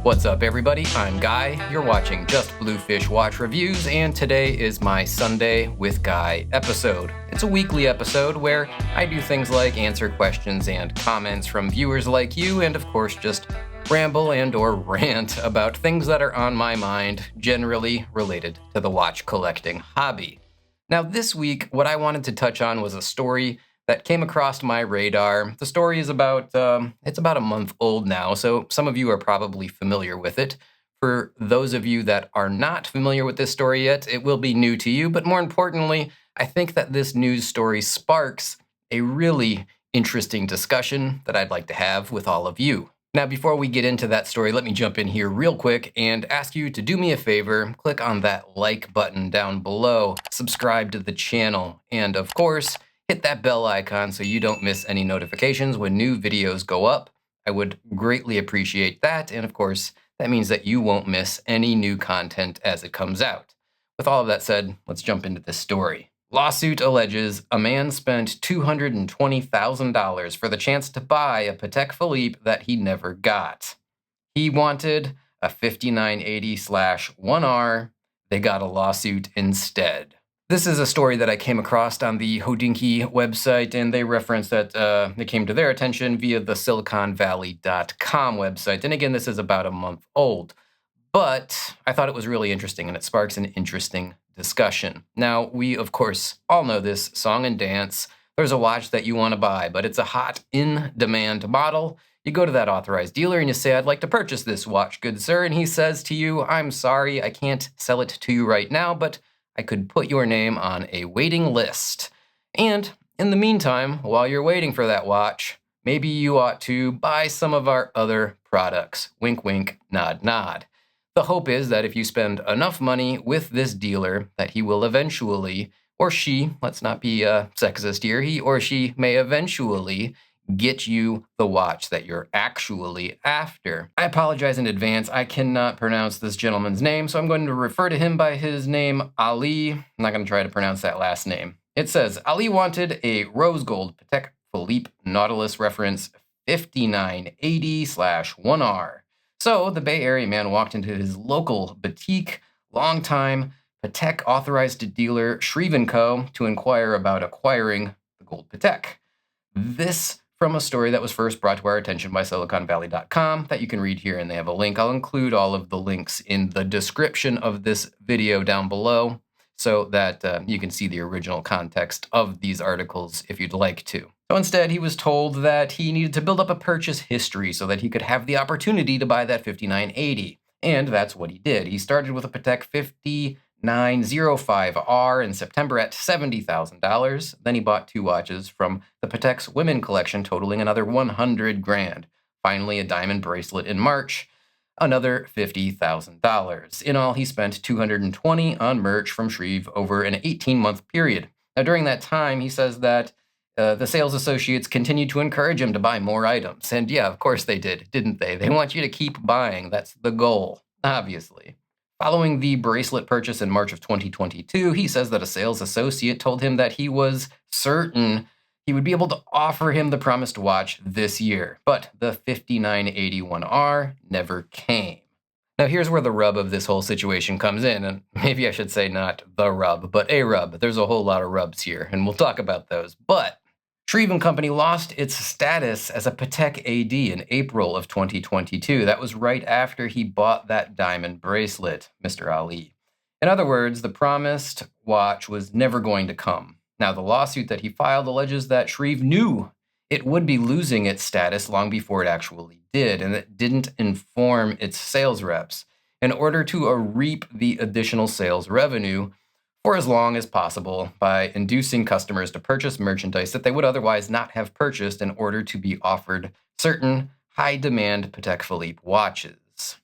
What's up, everybody? I'm Guy. You're watching Just Bluefish Watch Reviews, and today is my Sunday with Guy episode. It's a weekly episode where I do things like answer questions and comments from viewers like you, and of course just ramble and or rant about things that are on my mind, generally related to the watch collecting hobby. Now this week, what I wanted to touch on was a story that came across my radar. The story is about a month old now, so some of you are probably familiar with it. For those of you that are not familiar with this story yet, it will be new to you, but more importantly, I think that this news story sparks a really interesting discussion that I'd like to have with all of you. Now, before we get into that story, let me jump in here real quick and ask you to do me a favor, click on that like button down below, subscribe to the channel, and of course, hit that bell icon so you don't miss any notifications when new videos go up. I would greatly appreciate that, and of course, that means that you won't miss any new content as it comes out. With all of that said, let's jump into this story. Lawsuit alleges a man spent $220,000 for the chance to buy a Patek Philippe that he never got. He wanted a 5980/1R. They got a lawsuit instead. This is a story that I came across on the Hodinkee website, and they reference that it came to their attention via the SiliconValley.com website. And again, this is about a month old. But I thought it was really interesting, and it sparks an interesting discussion. Now, we, of course, all know this song and dance. There's a watch that you want to buy, but it's a hot, in-demand model. You go to that authorized dealer and you say, "I'd like to purchase this watch, good sir." And he says to you, "I'm sorry, I can't sell it to you right now, but I could put your name on a waiting list. And in the meantime, while you're waiting for that watch, maybe you ought to buy some of our other products." Wink, wink, nod, nod. The hope is that if you spend enough money with this dealer, that he will eventually, or she, let's not be sexist here, he or she may eventually get you the watch that you're actually after. I apologize in advance. I cannot pronounce this gentleman's name, so I'm going to refer to him by his name, Ali. I'm not going to try to pronounce that last name. It says, Ali wanted a rose gold Patek Philippe Nautilus reference 5980/1R. So the Bay Area man walked into his local boutique, longtime Patek authorized dealer Shreve & Co. to inquire about acquiring the gold Patek. This from a story that was first brought to our attention by SiliconValley.com that you can read here, and they have a link. I'll include all of the links in the description of this video down below so that you can see the original context of these articles if you'd like to. So instead, he was told that he needed to build up a purchase history so that he could have the opportunity to buy that 5980. And that's what he did. He started with a Patek 5905R in September at $70,000. Then he bought two watches from the Patek's women collection, totaling another $100,000. Finally, a diamond bracelet in March, another $50,000. In all, he spent $220,000 on merch from Shreve over an 18-month period. Now, during that time, he says that the sales associates continued to encourage him to buy more items. And yeah, of course they did, didn't they? They want you to keep buying. That's the goal, obviously. Following the bracelet purchase in March of 2022, he says that a sales associate told him that he was certain he would be able to offer him the promised watch this year, but the 5981R never came. Now here's where the rub of this whole situation comes in, and maybe I should say not the rub, but a rub. There's a whole lot of rubs here, and we'll talk about those. But Shreve & Company lost its status as a Patek AD in April of 2022. That was right after he bought that diamond bracelet, Mr. Ali. In other words, the promised watch was never going to come. Now, the lawsuit that he filed alleges that Shreve knew it would be losing its status long before it actually did, and it didn't inform its sales reps. In order to reap the additional sales revenue for as long as possible by inducing customers to purchase merchandise that they would otherwise not have purchased in order to be offered certain high-demand Patek Philippe watches.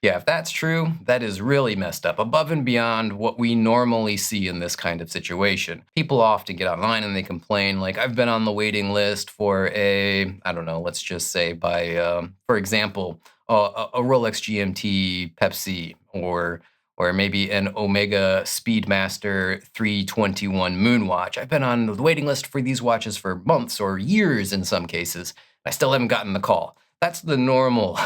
Yeah, if that's true, that is really messed up, above and beyond what we normally see in this kind of situation. People often get online and they complain, like, I've been on the waiting list for let's just say by, for example, a Rolex GMT Pepsi or maybe an Omega Speedmaster 321 Moonwatch. I've been on the waiting list for these watches for months or years in some cases. I still haven't gotten the call. That's the normal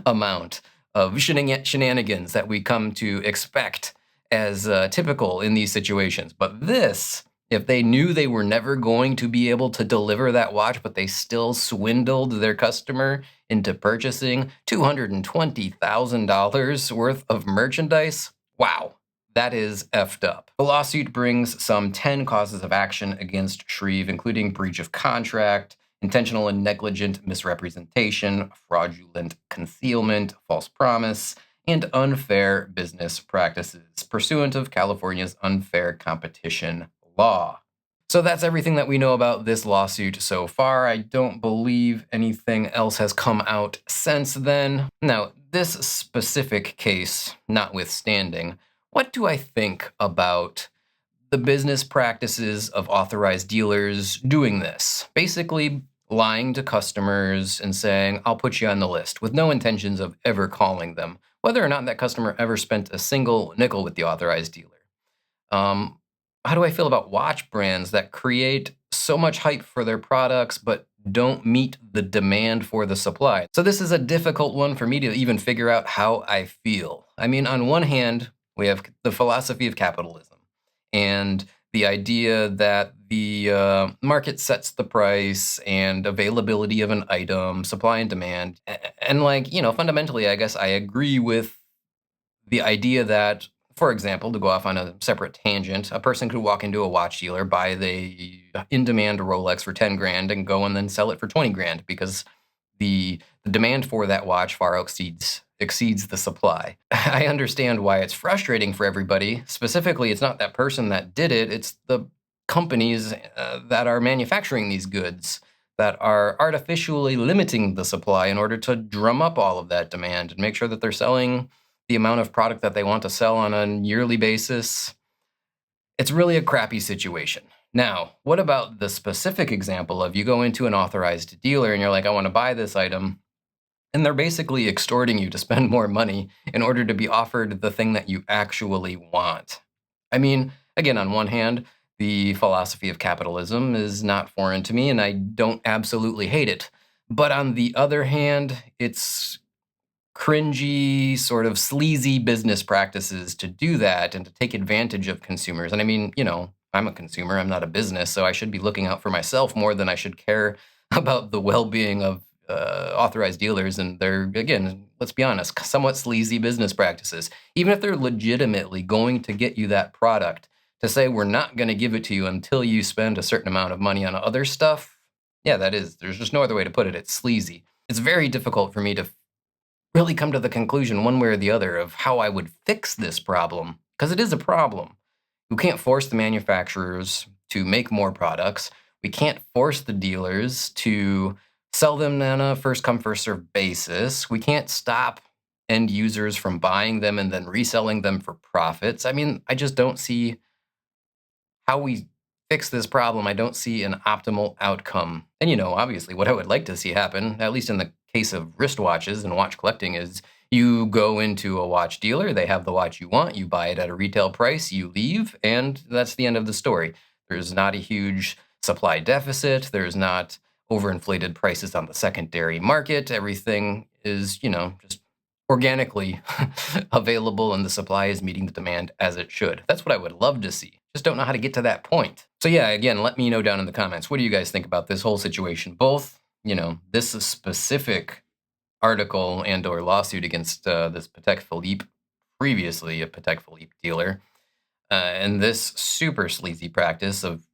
amount of shenanigans that we come to expect as typical in these situations. But this, if they knew they were never going to be able to deliver that watch, but they still swindled their customer into purchasing $220,000 worth of merchandise, wow, that is effed up. The lawsuit brings some 10 causes of action against Shreve, including breach of contract, intentional and negligent misrepresentation, fraudulent concealment, false promise, and unfair business practices, pursuant of California's unfair competition law. So that's everything that we know about this lawsuit so far. I don't believe anything else has come out since then. Now, this specific case notwithstanding, what do I think about the business practices of authorized dealers doing this? Basically, lying to customers and saying, I'll put you on the list, with no intentions of ever calling them, whether or not that customer ever spent a single nickel with the authorized dealer. How do I feel about watch brands that create so much hype for their products but don't meet the demand for the supply? So this is a difficult one for me to even figure out how I feel. I mean, on one hand, we have the philosophy of capitalism and the idea that the market sets the price and availability of an item, supply and demand. And like, fundamentally, I guess I agree with the idea that, for example, to go off on a separate tangent, a person could walk into a watch dealer, buy the in-demand Rolex for 10 grand and go and then sell it for 20 grand because the demand for that watch far exceeds the supply. I understand why it's frustrating for everybody. Specifically, it's not that person that did it, it's the companies that are manufacturing these goods that are artificially limiting the supply in order to drum up all of that demand and make sure that they're selling the amount of product that they want to sell on a yearly basis. It's really a crappy situation. Now, what about the specific example of you go into an authorized dealer and you're like, I want to buy this item, and they're basically extorting you to spend more money in order to be offered the thing that you actually want? I mean, again, on one hand, the philosophy of capitalism is not foreign to me, and I don't absolutely hate it. But on the other hand, it's cringy, sort of sleazy business practices to do that and to take advantage of consumers. And I mean, I'm a consumer, I'm not a business, so I should be looking out for myself more than I should care about the well-being of authorized dealers and their, again, let's be honest, somewhat sleazy business practices. Even if they're legitimately going to get you that product, to say we're not going to give it to you until you spend a certain amount of money on other stuff, yeah, there's just no other way to put it. It's sleazy. It's very difficult for me to really come to the conclusion one way or the other of how I would fix this problem, because it is a problem. We can't force the manufacturers to make more products. We can't force the dealers to sell them on a first come, first served basis. We can't stop end users from buying them and then reselling them for profits. I mean, I just don't see how we fix this problem. I don't see an optimal outcome. And, obviously, what I would like to see happen, at least in the case of wristwatches and watch collecting, is you go into a watch dealer, they have the watch you want, you buy it at a retail price, you leave, and that's the end of the story. There's not a huge supply deficit. There's not overinflated prices on the secondary market. Everything is, just organically available, and the supply is meeting the demand as it should. That's what I would love to see. Just don't know how to get to that point. So yeah, again, let me know down in the comments. What do you guys think about this whole situation? Both, this specific article and or lawsuit against this Patek Philippe, previously a Patek Philippe dealer, and this super sleazy practice of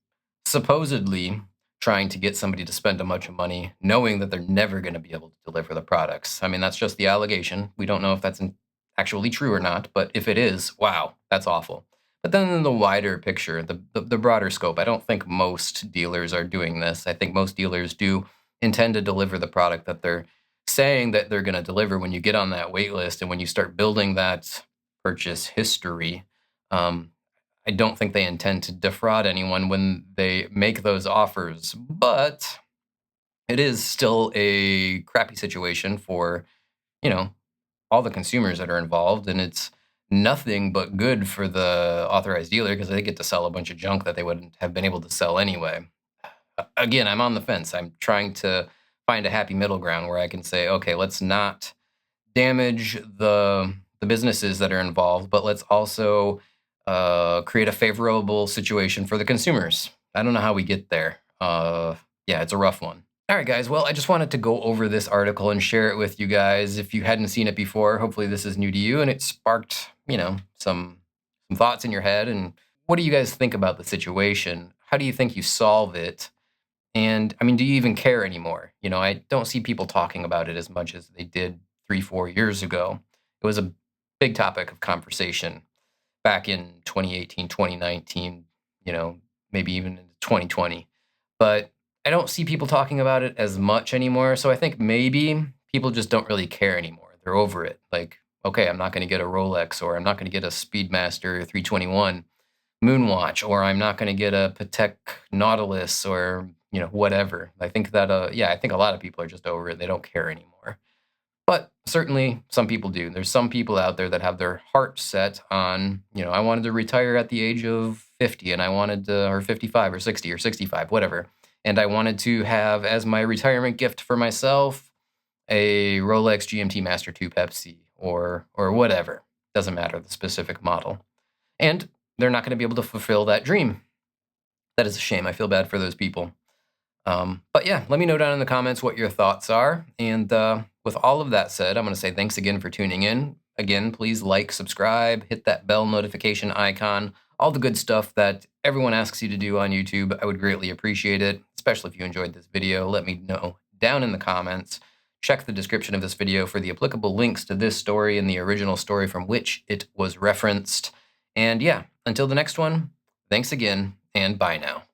supposedly trying to get somebody to spend a bunch of money, knowing that they're never going to be able to deliver the products. I mean, that's just the allegation. We don't know if that's actually true or not, but if it is, wow, that's awful. But then in the wider picture, the broader scope, I don't think most dealers are doing this. I think most dealers do intend to deliver the product that they're saying that they're going to deliver when you get on that wait list and when you start building that purchase history. I don't think they intend to defraud anyone when they make those offers, but it is still a crappy situation for, all the consumers that are involved, and it's nothing but good for the authorized dealer because they get to sell a bunch of junk that they wouldn't have been able to sell anyway. Again, I'm on the fence. I'm trying to find a happy middle ground where I can say, okay, let's not damage the businesses that are involved, but let's also create a favorable situation for the consumers. I don't know how we get there. Yeah, it's a rough one. All right, guys. Well, I just wanted to go over this article and share it with you guys. If you hadn't seen it before, hopefully this is new to you and it sparked, some thoughts in your head. And what do you guys think about the situation? How do you think you solve it? And I mean, do you even care anymore? I don't see people talking about it as much as they did 3, 4 years ago. It was a big topic of conversation back in 2018, 2019, maybe even into 2020. But I don't see people talking about it as much anymore. So I think maybe people just don't really care anymore. They're over it. Like, okay, I'm not going to get a Rolex, or I'm not going to get a Speedmaster 321 Moonwatch, or I'm not going to get a Patek Nautilus, or whatever. I think that I think a lot of people are just over it. They don't care anymore. But certainly some people do. There's some people out there that have their heart set on, I wanted to retire at the age of 50, and I wanted to, or 55 or 60 or 65, whatever. And I wanted to have as my retirement gift for myself a Rolex GMT Master 2 Pepsi, or whatever. Doesn't matter the specific model. And they're not going to be able to fulfill that dream. That is a shame. I feel bad for those people. But yeah, let me know down in the comments what your thoughts are. And with all of that said, I'm going to say thanks again for tuning in. Again, please like, subscribe, hit that bell notification icon, all the good stuff that everyone asks you to do on YouTube. I would greatly appreciate it, especially if you enjoyed this video. Let me know down in the comments. Check the description of this video for the applicable links to this story and the original story from which it was referenced. And yeah, until the next one, thanks again, and bye now.